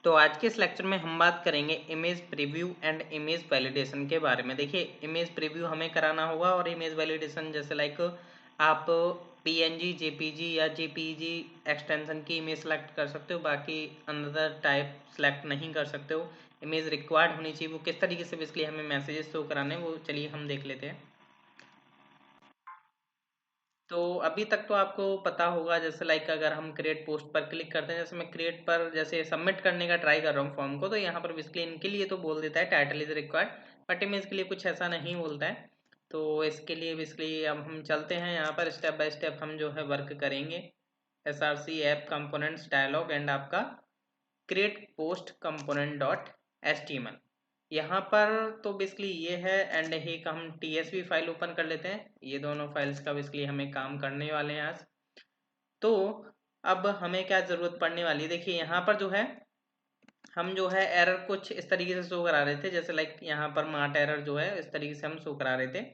तो आज के इस लेक्चर में हम बात करेंगे image preview and image validation के बारे में। देखिए, इमेज प्रीव्यू हमें कराना होगा और इमेज वैलिडेशन जैसे लाइक आप पीएनजी, जेपीजी या जेपीजी एक्सटेंशन की इमेज सेलेक्ट कर सकते हो, बाकी अनदर टाइप सेलेक्ट नहीं कर सकते हो। इमेज रिक्वायर्ड होनी चाहिए, वो किस तरीके से बेसिकली हमें मैसेजेस शो कराने वो चलिए हम देख लेते हैं। तो अभी तक तो आपको पता होगा, जैसे लाइक अगर हम क्रिएट पोस्ट पर क्लिक करते हैं, जैसे मैं क्रिएट पर जैसे सबमिट करने का ट्राई कर रहा हूँ फॉर्म को, तो यहाँ पर बेसिकली इनके लिए तो बोल देता है title is required, but image के लिए कुछ ऐसा नहीं बोलता है। तो इसके लिए बेसिकली अब हम चलते हैं यहाँ पर स्टेप बाय स्टेप हम जो है वर्क करेंगे। SRC app components dialog and आपका create post component dot HTML। यहाँ पर तो बेसिकली ये है एंड एक हम TSV फाइल ओपन कर लेते हैं। ये दोनों फाइल्स का बेसिकली हमें काम करने वाले हैं आज। तो अब हमें क्या ज़रूरत पड़ने वाली है, देखिए यहाँ पर जो है हम जो है एरर कुछ इस तरीके से शो करा रहे थे, जैसे लाइक यहाँ पर मार्ट एरर जो है इस तरीके से हम शो करा रहे थे।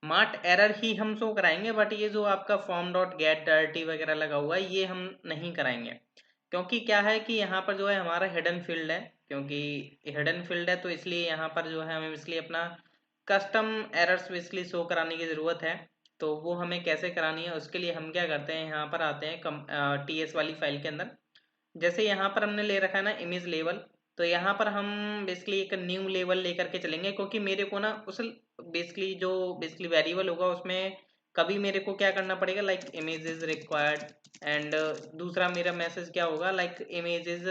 मार्ट एरर ही हम शो कराएंगे, बट ये जो आपका फॉर्म डॉट गेट डर्टी वगैरह लगा हुआ है ये हम नहीं कराएंगे, क्योंकि क्या है कि यहाँ पर जो है हमारा हिडन फील्ड है। क्योंकि हिडन फील्ड है तो इसलिए यहाँ पर जो है हमें इसलिए अपना कस्टम एरर्स बेसिकली शो कराने की ज़रूरत है। तो वो हमें कैसे करानी है उसके लिए हम क्या करते हैं, यहाँ पर आते हैं TS वाली फाइल के अंदर। जैसे यहाँ पर हमने ले रखा है ना इमेज लेवल, तो यहाँ पर हम बेसिकली एक न्यू लेवल लेकर के चलेंगे, क्योंकि मेरे को ना उस बेसिकली जो बेसिकली वेरिएबल होगा उसमें कभी मेरे को क्या करना पड़ेगा, like image is required and दूसरा मेरा मैसेज क्या होगा, like image is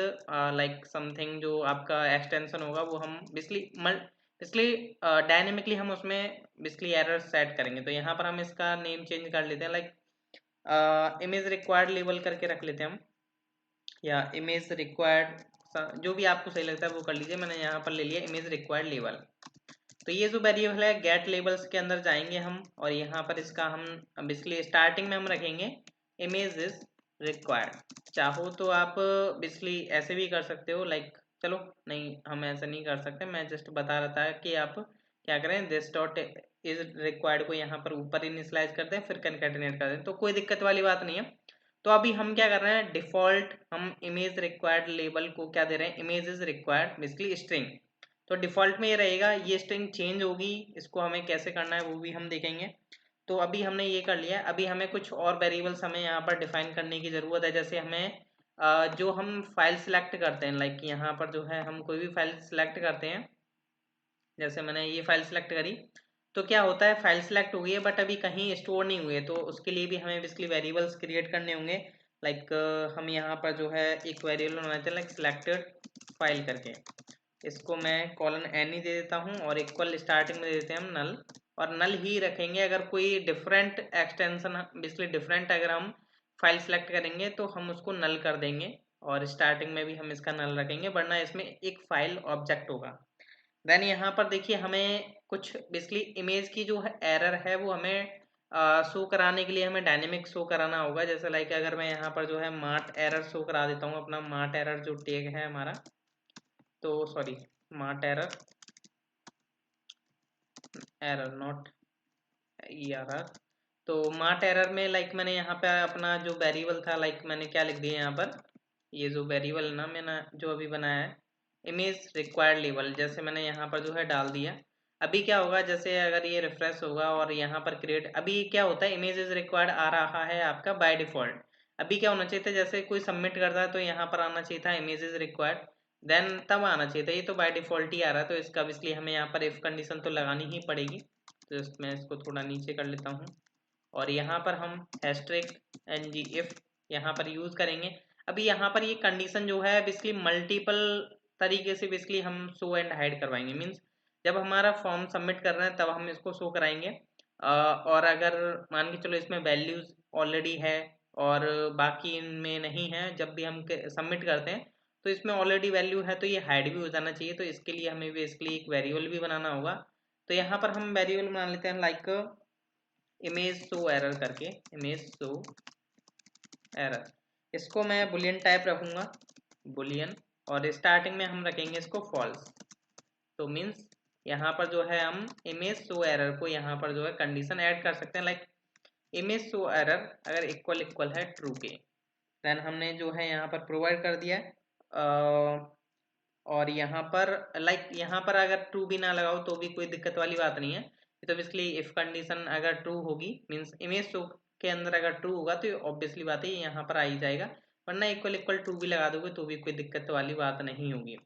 like something, जो आपका एक्सटेंशन होगा वो हम बेसिकली डायनेमिकली हम उसमें बेसिकली एरर सेट करेंगे। तो यहाँ पर हम इसका नेम चेंज कर लेते हैं, लाइक इमेज रिक्वायर्ड लेवल करके रख लेते हैं हम, या इमेज रिक्वायर्ड, जो भी आपको सही लगता है वो कर लीजिए। मैंने यहाँ पर ले लिया इमेज रिक्वायर्ड लेवल। तो ये जो वेरिएबल है गेट लेबल्स के अंदर जाएंगे हम, और यहाँ पर इसका हम बेसिकली स्टार्टिंग में हम रखेंगे इमेज इज रिक्वायर्ड। चाहो तो आप बेसिकली ऐसे भी कर सकते हो, लाइक चलो नहीं हम ऐसे नहीं कर सकते, मैं जस्ट बता रहा था कि आप क्या करें, दिस डॉट इज रिक्वायर्ड को यहाँ पर ऊपर इनिशियलाइज करते हैं फिर कनकैटिनेट कर दें, तो कोई दिक्कत वाली बात नहीं है। तो अभी हम क्या कर रहे हैं, डिफॉल्ट हम इमेज रिक्वायर्ड लेबल को क्या दे रहे हैं, image is required basically string. तो डिफॉल्ट में ये रहेगा, ये स्ट्रिंग चेंज होगी, इसको हमें कैसे करना है वो भी हम देखेंगे। तो अभी हमने ये कर लिया, अभी हमें कुछ और वेरिएबल्स हमें यहाँ पर डिफाइन करने की ज़रूरत है। जैसे हमें जो हम फाइल सिलेक्ट करते हैं, लाइक यहाँ पर जो है हम कोई भी फाइल सिलेक्ट करते हैं, जैसे मैंने ये फाइल सिलेक्ट करी, तो क्या होता है फाइल सिलेक्ट हो गई है बट अभी कहीं स्टोर नहीं हुई है, तो उसके लिए भी हमें बेसिकली वेरिएबल्स क्रिएट करने होंगे। लाइक हम यहाँ पर जो है एक वेरिएबल बनाते हैं लाइक सिलेक्टेड फाइल करके, इसको मैं कॉलन एन ही दे देता हूँ और इक्वल स्टार्टिंग में दे देते हैं हम नल, और नल ही रखेंगे। अगर कोई डिफरेंट एक्सटेंशन बेसिकली डिफरेंट अगर हम फाइल सेलेक्ट करेंगे तो हम उसको नल कर देंगे, और स्टार्टिंग में भी हम इसका नल रखेंगे, वरना इसमें एक फाइल ऑब्जेक्ट होगा। देन यहाँ पर देखिए हमें कुछ बेसिकली इमेज की जो है एरर है वो हमें शो कराने के लिए हमें डायनेमिक शो कराना होगा। जैसे लाइक अगर मैं यहाँ पर जो है मार्ट एरर शो करा देता हूँ, अपना मार्ट एरर जो टैग है हमारा, तो sorry mart error, error not error, तो मार्ट एरर में लाइक मैंने यहाँ पे अपना जो वेरिएबल था, लाइक मैंने क्या लिख दिया यहाँ पर, ये जो वेरिएबल ना मैंने जो अभी बनाया है इमेज रिक्वायर्ड लेवल, जैसे मैंने यहाँ पर जो है डाल दिया। अभी क्या होगा, जैसे अगर ये रिफ्रेश होगा और यहाँ पर क्रिएट, अभी क्या होता है इमेज इज रिक्वायर्ड आ रहा है आपका बाय डिफॉल्ट। अभी क्या होना चाहिए था, जैसे कोई सबमिट करता है तो यहाँ पर आना चाहिए था इमेज इज रिक्वायर्ड, देन तब आना चाहिए था, ये तो बाय डिफॉल्ट ही आ रहा है, तो इसका इसलिए हमें यहाँ पर इफ कंडीशन तो लगानी ही पड़ेगी। तो मैं इसको थोड़ा नीचे कर लेता हूँ, और यहाँ पर हम हैशटैग ng if यहाँ पर यूज़ करेंगे। अभी यहाँ पर ये कंडीशन जो है बेसिकली मल्टीपल तरीके से बेसिकली हम शो एंड हाइड करवाएंगे, मीन्स जब हमारा फॉर्म सबमिट कर रहे हैं तब हम इसको शो कराएंगे, और अगर मान के चलो इसमें वैल्यूज़ ऑलरेडी है और बाकी इनमें नहीं है, जब भी हम सबमिट करते हैं तो इसमें ऑलरेडी वैल्यू है तो ये हाइड भी हो जाना चाहिए, तो इसके लिए हमें बेसिकली एक वेरिएबल भी बनाना होगा। तो यहाँ पर हम वेरिएबल बना लेते हैं लाइक इमेज शो एरर करके, इमेज शो एरर, इसको मैं बुलियन टाइप रखूंगा, बुलियन, और स्टार्टिंग में हम रखेंगे इसको फॉल्स। तो मीन्स यहाँ पर जो है हम इमेज शो एरर को यहाँ पर जो है कंडीशन ऐड कर सकते हैं, लाइक इमेज शो एरर अगर इक्वल इक्वल है ट्रू के, देन हमने जो है यहाँ पर प्रोवाइड कर दिया है और यहाँ पर यहाँ पर अगर ट्रू भी ना लगाओ तो भी कोई दिक्कत वाली बात नहीं है। तो बेसिकली इफ कंडीशन अगर ट्रू होगी मीन्स इमेज शो के अंदर अगर ट्रू होगा तो ऑब्वियसली बात है यहाँ पर आ ही जाएगा, वरना इक्वल इक्वल ट्रू भी लगा दोगे तो भी कोई दिक्कत वाली बात नहीं होगी।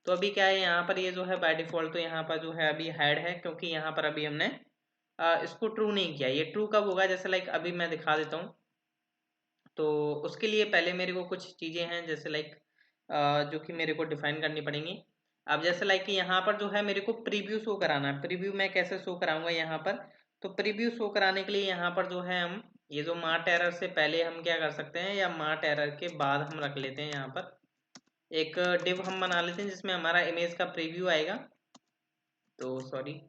तो अभी क्या है यहाँ पर ये जो है बाय डिफॉल्ट तो यहाँ पर जो है अभी हाइड है, क्योंकि यहाँ पर अभी हमने इसको ट्रू नहीं किया। ये ट्रू कब होगा, जैसे अभी मैं दिखा देता हूँ। तो उसके लिए पहले मेरे को कुछ चीज़ें हैं जैसे जो कि मेरे को डिफाइन करनी पड़ेंगी। अब जैसे कि यहाँ पर जो है मेरे को प्रीव्यू शो कराना है। प्रीव्यू मैं कैसे शो कराऊंगा यहाँ पर, तो प्रीव्यू शो कराने के लिए यहाँ पर जो है हम ये जो मार्ट एरर से पहले हम क्या कर सकते हैं, या मार्ट एरर के बाद हम रख लेते हैं यहाँ पर एक डिव हम बना लेते हैं जिसमें हमारा इमेज का प्रीव्यू आएगा। तो सॉरी,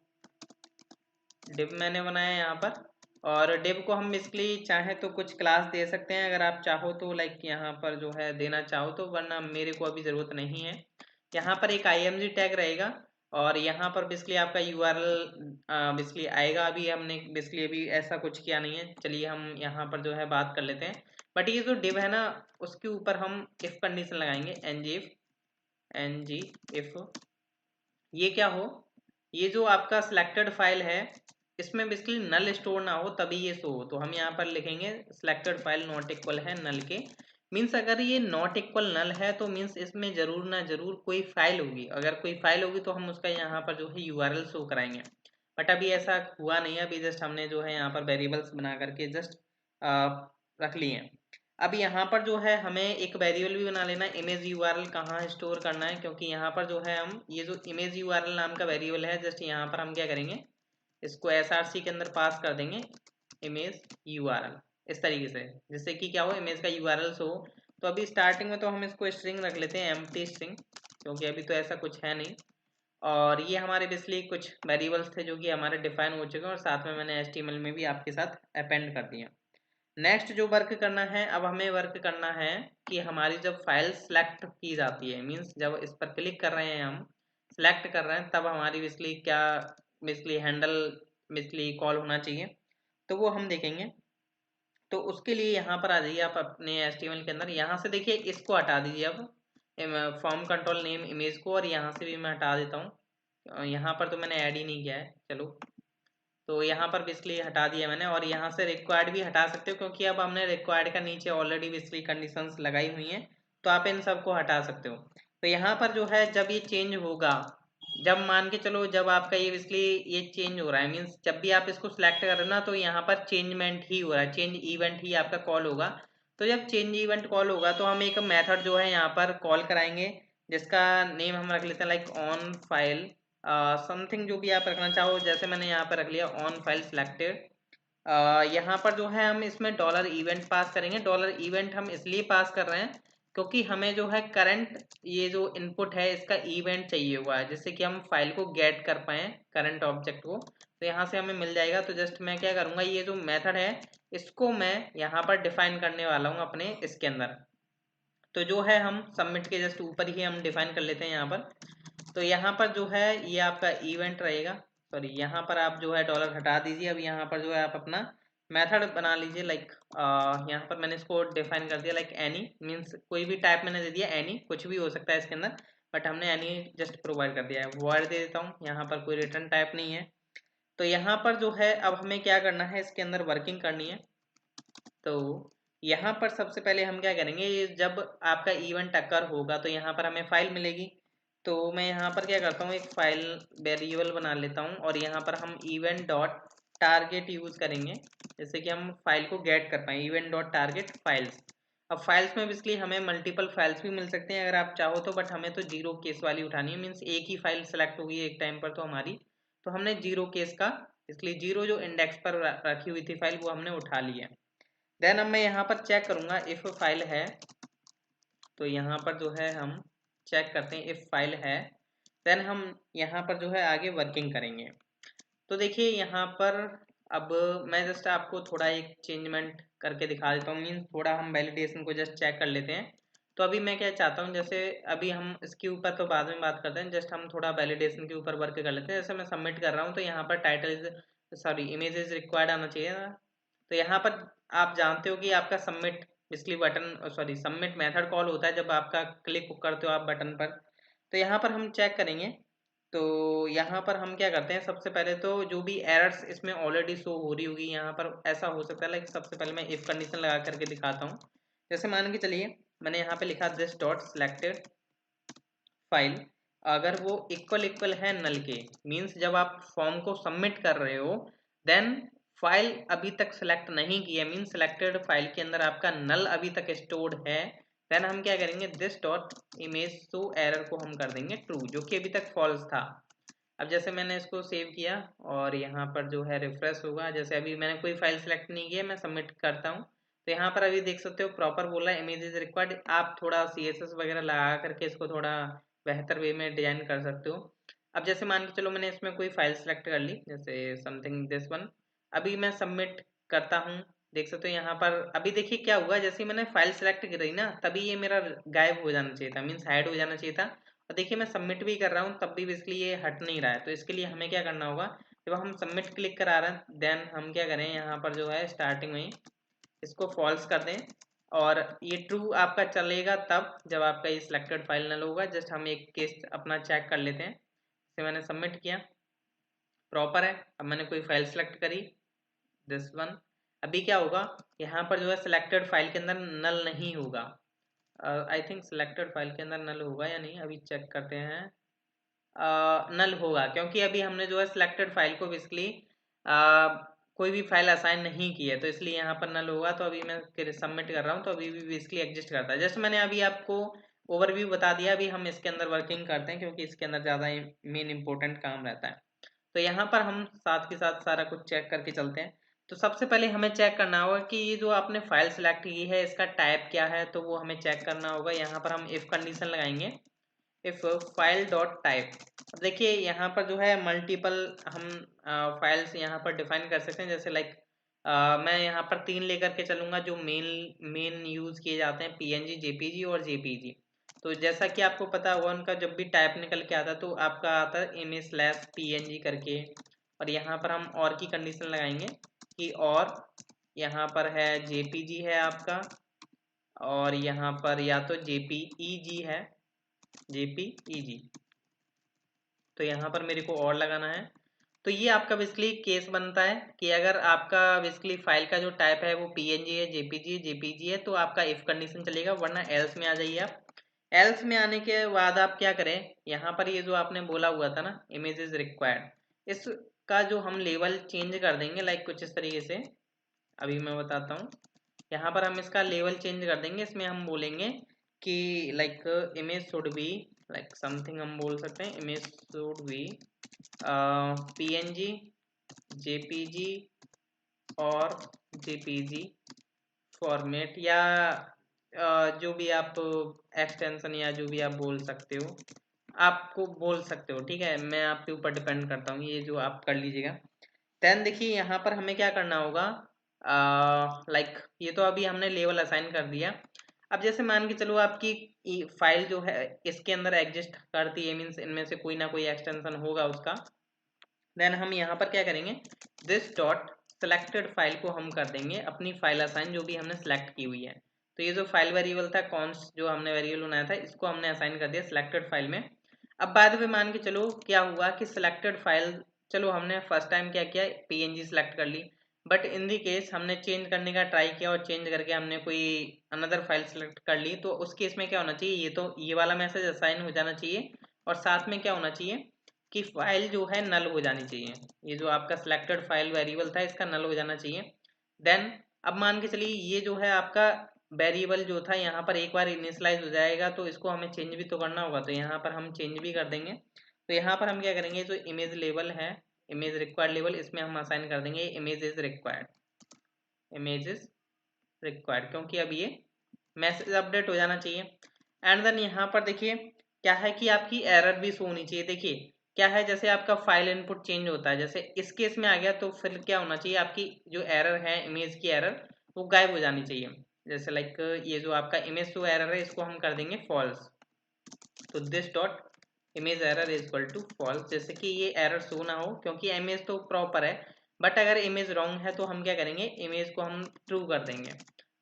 डिव मैंने बनाया यहाँ पर, और डिव को हम बेसिकली चाहे तो कुछ क्लास दे सकते हैं अगर आप चाहो तो, यहाँ पर जो है देना चाहो तो, वरना मेरे को अभी ज़रूरत नहीं है। यहाँ पर एक img टैग रहेगा और यहाँ पर बेसिकली आपका URL बेसिकली आएगा। अभी हमने बेसिकली अभी ऐसा कुछ किया नहीं है, चलिए हम यहाँ पर जो है बात कर लेते हैं। बट ये जो डिव है ना उसके ऊपर हम इफ कंडीशन लगाएंगे, ng if ये क्या हो, ये जो आपका सिलेक्टेड फाइल है इसमें बेसिकली नल स्टोर ना हो तभी ये शो हो। तो हम यहाँ पर लिखेंगे सिलेक्टेड फाइल नॉट इक्वल है नल के। मीन्स अगर ये नॉट इक्वल नल है तो मीन्स इसमें जरूर ना जरूर कोई फाइल होगी। अगर कोई फाइल होगी तो हम उसका यहाँ पर जो है URL शो कराएंगे। बट अभी ऐसा हुआ नहीं है, अभी जस्ट हमने जो है यहाँ पर वेरिएबल्स बना करके जस्ट रख लिए हैं। अब यहाँ पर जो है हमें एक वेरिएबल भी बना लेना है इमेज URL कहाँ स्टोर करना है, क्योंकि यहाँ पर जो है हम ये जो इमेज URL नाम का वेरिएबल है जस्ट यहाँ पर हम क्या करेंगे, इसको src के अंदर पास कर देंगे इमेज URL इस तरीके से, जिससे कि क्या हो इमेज का URL शो। तो अभी स्टार्टिंग में तो हम इसको स्ट्रिंग रख लेते हैं, एम्प्टी स्ट्रिंग, क्योंकि अभी तो ऐसा कुछ है नहीं। और ये हमारे बेसिकली कुछ वेरिएबल्स थे जो कि हमारे डिफाइन हो चुके हैं और साथ में मैंने HTML में भी आपके साथ अपेंड कर दिया। नेक्स्ट जो वर्क करना है, अब हमें वर्क करना है कि हमारी जब फाइल सेलेक्ट की जाती है, मीन्स जब इस पर क्लिक कर रहे हैं हम सेलेक्ट कर रहे हैं, तब हमारी बेसिकली क्या बेसिकली हैंडल बेसिकली कॉल होना चाहिए, तो वो हम देखेंगे। तो उसके लिए यहाँ पर आ जाइए आप अपने HTML के अंदर, यहाँ से देखिए इसको हटा दीजिए अब फॉर्म कंट्रोल नेम इमेज को, और यहाँ से भी मैं हटा देता हूँ। यहाँ पर तो मैंने ऐड ही नहीं किया है, चलो तो यहाँ पर बेसिकली हटा दिया मैंने। और यहाँ से रिक्वायर्ड भी हटा सकते हो, क्योंकि अब हमने रिक्वायर्ड का नीचे ऑलरेडी बेसिकली कंडीशंस लगाई हुई हैं, तो आप इन सबको हटा सकते हो। तो यहाँ पर जो है जब ये चेंज होगा, जब मान के चलो जब आपका ये बेसिकली ये चेंज हो रहा है, मीन्स जब भी आप इसको सिलेक्ट कर रहे हो ना तो यहाँ पर चेंजमेंट ही हो रहा है, चेंज इवेंट ही आपका कॉल होगा। तो जब चेंज इवेंट कॉल होगा तो हम एक मेथड जो है यहाँ पर कॉल कराएंगे, जिसका नेम हम रख लेते हैं ऑन फाइल समथिंग, जो भी आप रखना चाहो। जैसे मैंने यहाँ पर रख लिया ऑन फाइल सिलेक्टेड। यहाँ पर जो है हम इसमें डॉलर इवेंट पास करेंगे। डॉलर इवेंट हम इसलिए पास कर रहे हैं क्योंकि हमें जो है करंट ये जो इनपुट है इसका इवेंट चाहिए हुआ है, जिससे कि हम फाइल को गेट कर पाए करंट ऑब्जेक्ट को। तो यहाँ से हमें मिल जाएगा। तो जस्ट मैं क्या करूँगा, ये जो मेथड है इसको मैं यहाँ पर डिफाइन करने वाला हूँ अपने इसके अंदर। तो जो है हम सबमिट के जस्ट ऊपर ही हम डिफाइन कर लेते हैं यहाँ पर। तो यहाँ पर जो है ये आपका इवेंट रहेगा, सॉरी यहाँ पर आप जो है डॉलर हटा दीजिए। अब यहाँ पर जो है आप अपना मेथड बना लीजिए। यहाँ पर मैंने इसको डिफाइन कर दिया एनी, मीन्स कोई भी टाइप मैंने दे दिया, एनी कुछ भी हो सकता है इसके अंदर, बट हमने एनी जस्ट प्रोवाइड कर दिया है। वर्ड दे देता हूँ, यहाँ पर कोई रिटर्न टाइप नहीं है। तो यहाँ पर जो है अब हमें क्या करना है, इसके अंदर वर्किंग करनी है। तो यहाँ पर सबसे पहले हम क्या करेंगे, जब आपका इवेंट अकर होगा तो यहाँ पर हमें फाइल मिलेगी। तो मैं यहाँ पर क्या करता हूँ, एक फाइल वेरिएबल बना लेता हूँ और यहाँ पर हम इवेंट डॉट टारगेट यूज़ करेंगे, जैसे कि हम फाइल को गेट कर पाएँ। Event dot target files. अब फाइल्स में बेसिकली हमें मल्टीपल फाइल्स भी मिल सकते हैं अगर आप चाहो तो, बट हमें तो जीरो केस वाली उठानी है, मीन्स एक ही फाइल सेलेक्ट होगी एक टाइम पर तो हमारी। तो हमने जीरो केस का, इसलिए जीरो जो इंडेक्स पर रखी हुई थी फाइल वो हमने उठा ली है। देन अब मैं यहाँ पर चेक करूँगा इफ़ फाइल है, तो यहाँ पर जो है हम चेक करते हैं इफ़ फाइल है। देन हम यहाँ पर जो है आगे वर्किंग करेंगे। तो देखिए यहाँ पर अब मैं जस्ट आपको थोड़ा एक चेंजमेंट करके दिखा देता हूँ, मीन्स थोड़ा हम वैलिडेशन को जस्ट चेक कर लेते हैं। तो अभी मैं क्या चाहता हूँ, जैसे अभी हम इसके ऊपर तो बाद में बात करते हैं, जस्ट हम थोड़ा वैलिडेशन के ऊपर वर्क कर लेते हैं। जैसे मैं सबमिट कर रहा हूँ तो यहाँ पर title is sorry image is required आना चाहिए ना। तो यहाँ पर आप जानते हो कि आपका submit basically button sorry submit method call होता है जब आपका क्लिक करते हो आप बटन पर। तो यहाँ पर हम चेक करेंगे। तो यहाँ पर हम क्या करते हैं, सबसे पहले तो जो भी एरर्स इसमें ऑलरेडी शो हो रही होगी, यहाँ पर ऐसा हो सकता है लाइक सबसे पहले मैं इफ कंडीशन लगा करके दिखाता हूँ। जैसे मान के चलिए मैंने यहाँ पे लिखा दिस डॉट सिलेक्टेड फाइल, अगर वो इक्वल है नल के, मीन्स जब आप फॉर्म को सबमिट कर रहे हो देन फाइल अभी तक सिलेक्ट नहीं की है, मीन्स सिलेक्टेड फाइल के अंदर आपका नल अभी तक स्टोर्ड है, देन हम क्या करेंगे this dot image show error को हम कर देंगे ट्रू, जो कि अभी तक फॉल्स था। अब जैसे मैंने इसको सेव किया और यहाँ पर जो है रिफ्रेश होगा, जैसे अभी मैंने कोई फाइल सेलेक्ट नहीं किया, मैं सबमिट करता हूँ तो यहाँ पर अभी देख सकते हो प्रॉपर बोला है इमेज इज रिक्वायर्ड। आप थोड़ा CSS वगैरह लगा करके इसको थोड़ा बेहतर वे में डिजाइन कर सकते हो। अब जैसे मान के चलो मैंने इसमें कोई फाइल सेलेक्ट कर ली, जैसे समथिंग दिस वन, अभी मैं सबमिट करता हूँ। देख सकते हो यहाँ पर अभी देखिए क्या हुआ, जैसे मैंने फाइल सेलेक्ट करी ना तभी ये मेरा गायब हो जाना चाहिए था, मीन्स हाइड हो जाना चाहिए था। और देखिए मैं सबमिट भी कर रहा हूँ तब भी बेसिकली ये हट नहीं रहा है। तो इसके लिए हमें क्या करना होगा, जब हम सबमिट क्लिक करा रहे हैं देन हम क्या करें, यहाँ पर जो है स्टार्टिंग में इसको फॉल्स कर दें और ये ट्रू आपका चलेगा तब जब आपका ये सिलेक्टेड फाइल नल होगा। जस्ट हम एक केस अपना चेक कर लेते हैं। जैसे मैंने सबमिट किया प्रॉपर है, अब मैंने कोई फाइल सेलेक्ट करी दिस वन, अभी क्या होगा यहाँ पर जो है सिलेक्टेड फाइल के अंदर नल नहीं होगा। आई थिंक सिलेक्टेड फाइल के अंदर नल होगा या नहीं, अभी चेक करते हैं। नल होगा क्योंकि अभी हमने जो है सिलेक्टेड फाइल को बेसिकली कोई भी फाइल असाइन नहीं की है, तो इसलिए यहाँ पर नल होगा। तो अभी मैं फिर सबमिट कर रहा हूँ तो अभी भी बेसिकली एग्जिस्ट करता है। जस्ट मैंने अभी आपको ओवरव्यू बता दिया, अभी हम इसके अंदर वर्किंग करते हैं क्योंकि इसके अंदर ज़्यादा मेन इंपॉर्टेंट काम रहता है। तो यहाँ पर हम साथ के साथ सारा कुछ चेक करके चलते हैं। तो सबसे पहले हमें चेक करना होगा कि ये जो आपने फाइल सेलेक्ट की है इसका टाइप क्या है, तो वो हमें चेक करना होगा। यहाँ पर हम इफ कंडीशन लगाएंगे, इफ फाइल डॉट टाइप। अब देखिए यहाँ पर जो है मल्टीपल हम फाइल्स यहाँ पर डिफाइन कर सकते हैं, जैसे लाइक मैं यहाँ पर 3 लेकर के चलूंगा जो मेन यूज किए जाते हैं, PNG, JPG और JPG। तो जैसा कि आपको पता होगा उनका जब भी टाइप निकल के आता तो आपका आता है image/png करके, और यहाँ पर हम और की कंडीशन लगाएंगे कि और यहाँ पर है JPG है आपका, और यहाँ पर या तो JPEG है, JPEG। तो यहाँ पर मेरे को और लगाना है। तो ये आपका बेसिकली केस बनता है कि अगर आपका बेसिकली फाइल का जो टाइप है वो PNG है, JPG है तो आपका इफ कंडीशन चलेगा, वरना एल्स में आ जाइए आप। एल्स में आने के बाद आप क्या करें, यहाँ पर ये जो आपने बोला हुआ था ना इमेज इज रिक्वायर्ड, इसका जो हम लेवल चेंज कर देंगे लाइक कुछ इस तरीके से। अभी मैं बताता हूँ, यहाँ पर हम इसका लेवल चेंज कर देंगे। इसमें हम बोलेंगे कि like image should be like something, हम बोल सकते हैं image should be PNG, JPG और JPG फॉर्मेट, या जो भी आप एक्सटेंशन या जो भी आप बोल सकते हो, आपको बोल सकते हो, ठीक है, मैं आपके ऊपर डिपेंड करता हूँ, ये जो आप कर लीजिएगा। देन देखिए यहाँ पर हमें क्या करना होगा, लाइक ये तो अभी हमने लेवल असाइन कर दिया। अब जैसे मान के चलो आपकी फाइल जो है इसके अंदर एग्जिस्ट करती है, मीन्स इनमें से कोई ना कोई एक्सटेंशन होगा उसका, देन हम यहाँ पर क्या करेंगे दिस डॉट सेलेक्टेड फाइल को हम कर देंगे अपनी फाइल असाइन जो भी हमने सेलेक्ट की हुई है। तो ये जो फाइल वेरिएबल था कॉन्स जो हमने वेरिएबल बनाया था इसको हमने असाइन कर दिया सिलेक्टेड फाइल में। अब बाय द वे मान के चलो क्या हुआ कि सिलेक्टेड फाइल, चलो हमने फर्स्ट टाइम क्या किया PNG सेलेक्ट कर ली, बट इन दी केस हमने चेंज करने का ट्राई किया और चेंज करके हमने कोई अनदर फाइल सेलेक्ट कर ली, तो उस केस में क्या होना चाहिए, ये तो ये वाला मैसेज असाइन हो जाना चाहिए और साथ में क्या होना चाहिए कि फाइल जो है नल हो जानी चाहिए। ये जो आपका सिलेक्टेड फाइल वेरिएबल था इसका नल हो जाना चाहिए। देन अब मान के चलिए ये जो है आपका वेरिएबल जो था यहाँ पर एक बार इनिशियलाइज हो जाएगा तो इसको हमें चेंज भी तो करना होगा, तो यहाँ पर हम चेंज भी कर देंगे। तो यहाँ पर हम क्या करेंगे, जो इमेज लेवल है इमेज रिक्वायर्ड लेवल, इसमें हम असाइन कर देंगे image is required, image is required, क्योंकि अब ये मैसेज अपडेट हो जाना चाहिए। एंड देन यहाँ पर देखिए क्या है कि आपकी एरर भी शो होनी चाहिए। देखिए क्या है, जैसे आपका फाइल इनपुट चेंज होता है, जैसे इस केस में आ गया तो फिर क्या होना चाहिए, आपकी जो एरर है इमेज की एरर वो गायब हो जानी चाहिए। जैसे लाइक ये जो आपका इमेज शो एरर है इसको हम कर देंगे फॉल्स, तो this dot image error is equal to false, जैसे कि ये एरर शो ना हो क्योंकि इमेज तो प्रॉपर है, बट अगर इमेज रॉन्ग है तो हम क्या करेंगे इमेज को हम ट्रू कर देंगे।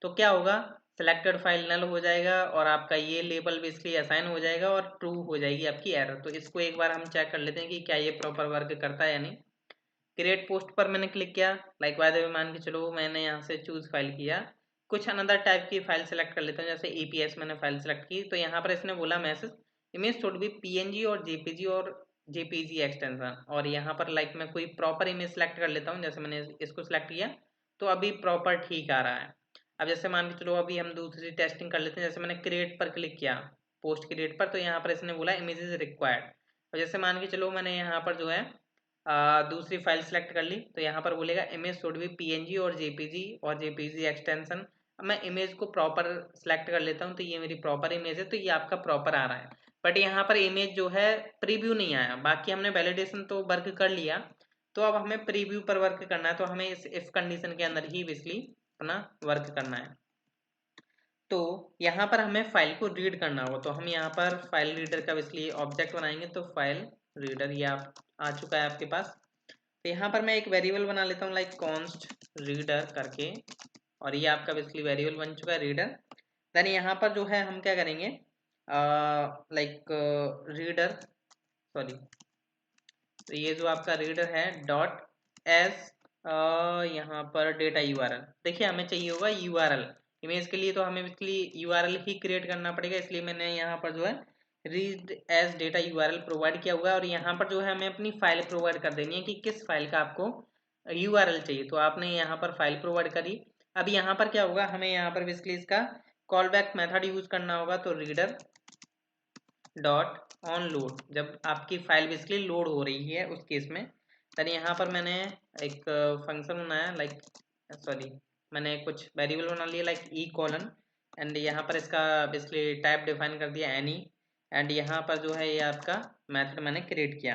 तो क्या होगा, सिलेक्टेड फाइल नल हो जाएगा और आपका ये लेबल बेसिकली असाइन हो जाएगा और ट्रू हो जाएगी आपकी एरर। तो इसको एक बार हम चेक कर लेते हैं कि क्या ये प्रॉपर वर्क करता है या नहीं। क्रिएट पोस्ट पर मैंने क्लिक किया, लाइक बाय द वे मान के चलो मैंने यहाँ से चूज फाइल किया, कुछ अनदर टाइप की फाइल सेलेक्ट कर लेता हूँ, जैसे EPS मैंने फाइल सेलेक्ट की। तो यहाँ पर इसने बोला message image should be PNG और JPG और JPG एक्सटेंशन, और यहाँ पर लाइक मैं कोई प्रॉपर इमेज सेलेक्ट कर लेता हूँ, जैसे मैंने इसको सेलेक्ट किया तो अभी प्रॉपर ठीक आ रहा है। अब जैसे मान के चलो अभी हम दूसरी टेस्टिंग कर लेते हैं, जैसे मैंने क्रिएट पर क्लिक किया, पोस्ट क्रिएट पर, तो यहाँ पर इसने बोला इमेज इज रिक्वायर्ड। और जैसे मान के चलो मैंने यहाँ पर जो है दूसरी फाइल सेलेक्ट कर ली, तो यहाँ पर बोलेगा इमेज शुड बी PNG और JPG और JPG एक्सटेंशन। अब मैं इमेज को प्रॉपर सेलेक्ट कर लेता हूँ, तो ये मेरी प्रॉपर इमेज है, तो ये आपका प्रॉपर आ रहा है। बट यहाँ पर इमेज जो है प्रीव्यू नहीं आया। बाकी हमने वैलिडेशन तो वर्क कर लिया, तो अब हमें प्रीव्यू पर वर्क करना है, तो हमें इस इफ कंडीशन के अंदर ही बेसिकली अपना वर्क करना है। तो यहाँ पर हमें फाइल को रीड करना होगा, तो हम यहाँ पर फाइल रीडर का बेसिकली ऑब्जेक्ट बनाएंगे। तो फाइल रीडर ये आप आ चुका है आपके पास। तो यहाँ पर मैं एक वेरिएबल बना लेता हूँ लाइक कॉन्स्ट रीडर करके, और ये आपका बेसिकली वेरिएबल बन चुका है रीडर। देन यहाँ पर जो है हम क्या करेंगे, लाइक रीडर, सॉरी, तो ये जो आपका रीडर है डॉट एस, यहाँ पर डेटा URL, देखिए हमें चाहिए होगा URL इमेज के लिए, तो हमें बेसिकली URL ही क्रिएट करना पड़ेगा, इसलिए मैंने यहाँ पर जो है read as data URL provide किया हुआ है। और यहाँ पर जो है हमें अपनी फाइल प्रोवाइड कर देनी है कि किस फाइल का आपको URL चाहिए, तो आपने यहाँ पर फाइल प्रोवाइड करी। अब यहाँ पर क्या होगा, हमें यहाँ पर बेसिकली इसका कॉल बैक मेथड यूज करना होगा, तो रीडर डॉट ऑन लोड, जब आपकी फाइल बेसिकली लोड हो रही है उस केस में। यानी यहाँ पर मैंने एक फंक्शन बनाया लाइक, सॉरी, मैंने कुछ वेरिएबल बना लिया लाइक ई कॉलन, एंड यहाँ पर इसका बेसिकली टाइप डिफाइन कर दिया एनी, एंड यहाँ पर जो है ये आपका मेथड मैंने क्रिएट किया।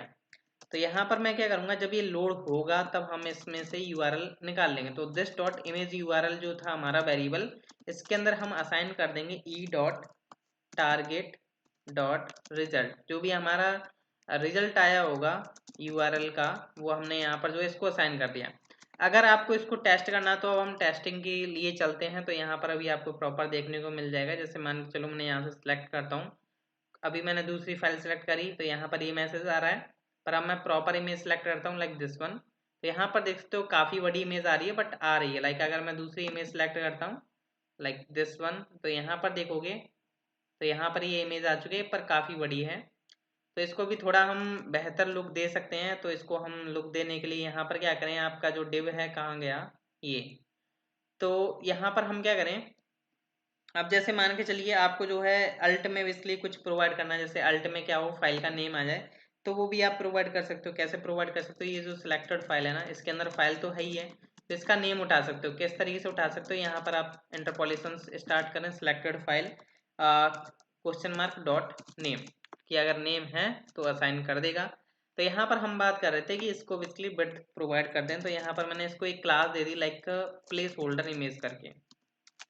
तो यहाँ पर मैं क्या करूँगा, जब ये लोड होगा तब हम इसमें से URL निकाल लेंगे। तो दिस डॉट इमेज URL जो था हमारा वेरिएबल, इसके अंदर हम असाइन कर देंगे E dot target dot result, जो भी हमारा रिजल्ट आया होगा URL का, वो हमने यहाँ पर जो है इसको असाइन कर दिया। अगर आपको इसको टेस्ट करना तो अब हम टेस्टिंग के लिए चलते हैं। तो यहाँ पर अभी आपको प्रॉपर देखने को मिल जाएगा, जैसे मान के चलो मैंने यहाँ से सिलेक्ट करता हूँ, अभी मैंने दूसरी फाइल सेलेक्ट करी, तो यहाँ पर ये मैसेज आ रहा है। पर अब मैं प्रॉपर इमेज सेलेक्ट करता हूँ लाइक दिस वन, तो यहाँ पर देख सकते हो काफ़ी बड़ी इमेज आ रही है, बट आ रही है। लाइक अगर मैं दूसरी इमेज सेलेक्ट करता हूँ लाइक दिस वन, तो यहाँ पर देखोगे तो यहाँ पर ये इमेज आ चुकी है, पर काफ़ी बड़ी है। तो इसको भी थोड़ा हम बेहतर लुक दे सकते हैं। तो इसको हम लुक देने के लिए यहाँ पर क्या करें, आपका जो डिव है कहाँ गया ये, तो यहाँ पर हम क्या करें, अब जैसे मान के चलिए आपको जो है अल्ट में बेसिकली कुछ प्रोवाइड करना है, जैसे अल्ट में क्या हो फाइल का नेम आ जाए, तो वो भी आप प्रोवाइड कर सकते हो। कैसे प्रोवाइड कर सकते हो, ये जो सिलेक्टेड फाइल है ना, इसके अंदर फाइल तो है ही है, तो इसका नेम उठा सकते हो। किस तरीके से उठा सकते हो, यहाँ पर आप इंटरपोलेशन स्टार्ट करें, selected file question mark dot name, कि अगर नेम है तो असाइन कर देगा। तो यहाँ पर हम बात कर रहे थे कि इसको बेसिकली विड्थ प्रोवाइड कर दें, तो यहाँ पर मैंने इसको एक क्लास दे दी लाइक प्लेस होल्डर इमेज करके,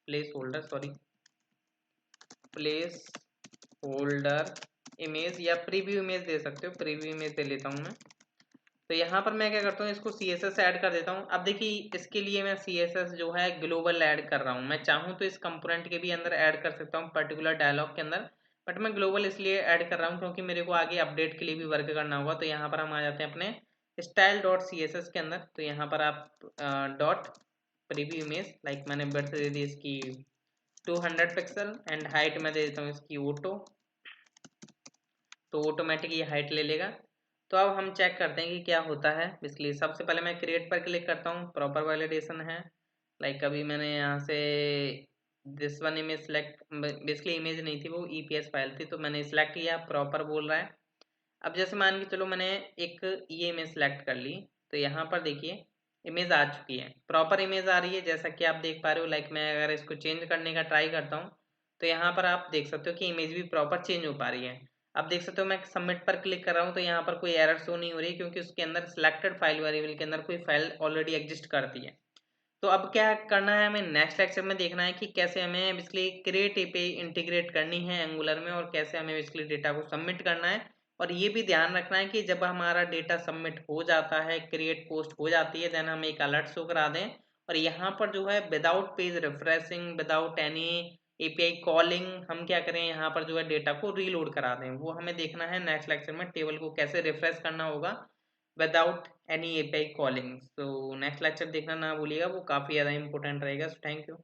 place holder, sorry, place holder image, या प्रीव्यू इमेज दे सकते हो, प्रीव्यू इमेज दे लेता हूँ मैं। तो यहाँ पर मैं क्या करता हूँ, इसको CSS ऐड कर देता हूँ। अब देखिए इसके लिए मैं CSS जो है ग्लोबल ऐड कर रहा हूँ, मैं चाहूँ तो इस कंपोनेंट के भी अंदर ऐड कर सकता हूँ पर्टिकुलर डायलॉग के अंदर, बट मैं ग्लोबल इसलिए ऐड कर रहा हूँ क्योंकि मेरे को आगे अपडेट के लिए भी वर्क करना होगा। तो यहाँ पर हम आ जाते हैं अपने स्टाइल डॉट CSS के अंदर, तो यहाँ पर आप डॉट प्रीव्यू इमेज, लाइक मैंने बर्थ दे दी इसकी 200 पिक्सल, एंड हाइट में दे देता हूँ इसकी ऑटो, तो ऑटोमेटिक ये हाइट ले लेगा। तो अब हम चेक करते हैं कि क्या होता है। बेसिकली सबसे पहले मैं क्रिएट पर क्लिक करता हूँ, प्रॉपर वैलिडेशन है, लाइक अभी मैंने यहाँ से this one image select, basically image नहीं थी वो EPS फाइल थी, तो मैंने सेलेक्ट किया, प्रॉपर बोल रहा है। अब जैसे मान के चलो मैंने एक ये इमेज सेलेक्ट कर ली, तो यहाँ पर देखिए इमेज आ चुकी है, प्रॉपर इमेज आ रही है जैसा कि आप देख पा रहे हो। लाइक मैं अगर इसको चेंज करने का ट्राई करता हूँ, तो यहाँ पर आप देख सकते हो कि इमेज भी प्रॉपर चेंज हो पा रही है। अब देख सकते हो मैं सबमिट पर क्लिक कर रहा हूँ, तो यहाँ पर कोई एरर शो नहीं हो रही, क्योंकि उसके अंदर सिलेक्टेड फाइल वेरिएबल के अंदर कोई फाइल ऑलरेडी एग्जिस्ट करती है। तो अब क्या करना है हमें, नेक्स्ट लेक्चर में देखना है कि कैसे हमें बेसिकली क्रिएट API इंटीग्रेट करनी है एंगुलर में, और कैसे हमें बेसिकली डेटा को सबमिट करना है। और ये भी ध्यान रखना है कि जब हमारा डेटा सबमिट हो जाता है, क्रिएट पोस्ट हो जाती है, देन हम एक अलर्ट शो करा दें। और यहाँ पर जो है without page refreshing, without any API calling हम क्या करें, यहाँ पर जो है डेटा को रीलोड करा दें, वो हमें देखना है नेक्स्ट लेक्चर में। टेबल को कैसे रिफ्रेश करना होगा विदाउट एनी एपीआई कॉलिंग। तो नेक्स्ट लेक्चर देखना ना भूलिएगा, वो काफ़ी ज़्यादा इंपॉर्टेंट रहेगा। Thank you.